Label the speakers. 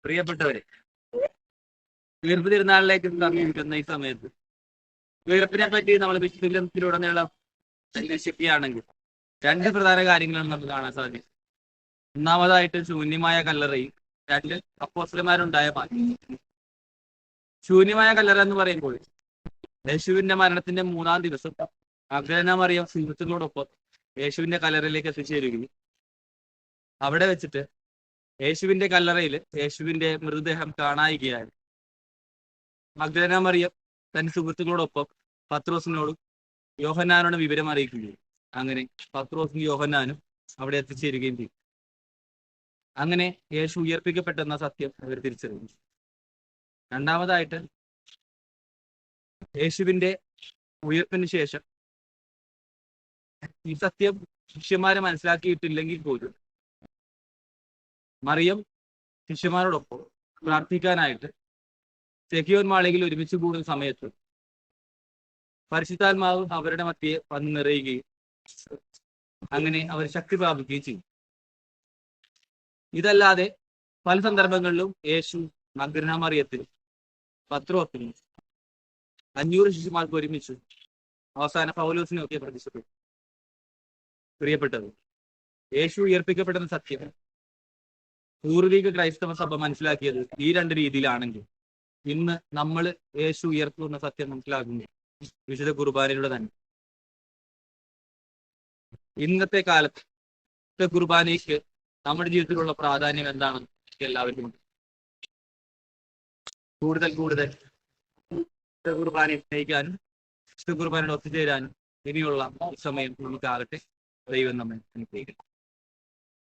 Speaker 1: പ്രിയപ്പെട്ടവരെ, ഉയർപ്പ് തിരുനാളിലേക്ക് സമീപിക്കുന്ന ഈ സമയത്ത് ഉയർപ്പിനെ പറ്റി നമ്മൾ വിശുദ്ധത്തിലുടനീളം അന്വേഷിക്കുകയാണെങ്കിൽ രണ്ട് പ്രധാന കാര്യങ്ങളാണ് നമുക്ക് കാണാൻ സാധിക്കും. ഒന്നാമതായിട്ട് ശൂന്യമായ കല്ലറയും രണ്ട് അപ്പോസ്തലന്മാരുണ്ടായ മാറ്റം. ശൂന്യമായ കല്ലറ എന്ന് പറയുമ്പോൾ യേശുവിന്റെ മരണത്തിന്റെ 3-ാം ദിവസം മഗ്ദലേന മറിയം സുഹൃത്തുക്കളോടൊപ്പം യേശുവിന്റെ കല്ലറയിലേക്ക് എത്തിച്ചേരുകയും അവിടെ വെച്ചിട്ട് യേശുവിന്റെ കല്ലറയിൽ യേശുവിന്റെ മൃതദേഹം കാണായികയായി. മഗ്ദലേന മറിയം തന്റെ സുഹൃത്തുക്കളോടൊപ്പം പത്രോസിനോടും യോഹന്നാനോടും വിവരം അറിയിക്കുകയും അങ്ങനെ പത്രോസും യോഹന്നാനും അവിടെ എത്തിച്ചേരുകയും ചെയ്തു. അങ്ങനെ യേശു ഉയർപ്പിക്കപ്പെട്ടെന്ന സത്യം അവർ തിരിച്ചറിഞ്ഞു. രണ്ടാമതായിട്ട് യേശുവിന്റെ ഉയർപ്പിന് ശേഷം ഈ സത്യം ശിഷ്യന്മാരെ മനസ്സിലാക്കിയിട്ടില്ലെങ്കിൽ പോലും മറിയം ശിഷ്യന്മാരോടൊപ്പം പ്രാർത്ഥിക്കാനായിട്ട് സെഖിയോൻ മാളികയിൽ ഒരുമിച്ച് കൂടുന്ന സമയത്ത് പരിശുദ്ധാത്മാവ് അവരുടെ മധ്യയെ വന്ന് നിറയുകയും അങ്ങനെ അവർ ശക്തി പ്രാപിക്കുകയും ചെയ്യും. ഇതല്ലാതെ പല സന്ദർഭങ്ങളിലും യേശു മഗ്ദലേന മറിയത്തിനും പത്രോസിനും 500 ശിഷ്യന്മാർക്ക് ഒരുമിച്ച് അവസാന പൗലോസിനും ഒക്കെ പ്രത്യക്ഷപ്പെട്ടു. പ്രിയപ്പെട്ടത്, യേശു ഉയർപ്പിക്കപ്പെടുന്ന സത്യം പൂർവിക ക്രൈസ്തവ സഭ മനസ്സിലാക്കിയത് ഈ രണ്ട് രീതിയിലാണെങ്കിൽ ഇന്ന് നമ്മൾ യേശു ഉയർത്തുന്ന സത്യം മനസ്സിലാക്കുന്നു വിശുദ്ധ കുർബാനയിലൂടെ തന്നെ. ഇന്നത്തെ കാലത്ത് കുർബാനയ്ക്ക് നമ്മുടെ ജീവിതത്തിലുള്ള പ്രാധാന്യം എന്താണെന്ന് എല്ലാവർക്കും കൂടുതൽ കുർബാനയെ സ്നേഹിക്കാനും കുർബാനയോട് ഒത്തുചേരാനും ഇനിയുള്ള സമയം നമുക്കാകട്ടെ. ദൈവം നമ്മെ അനുഗ്രഹിക്കട്ടെ.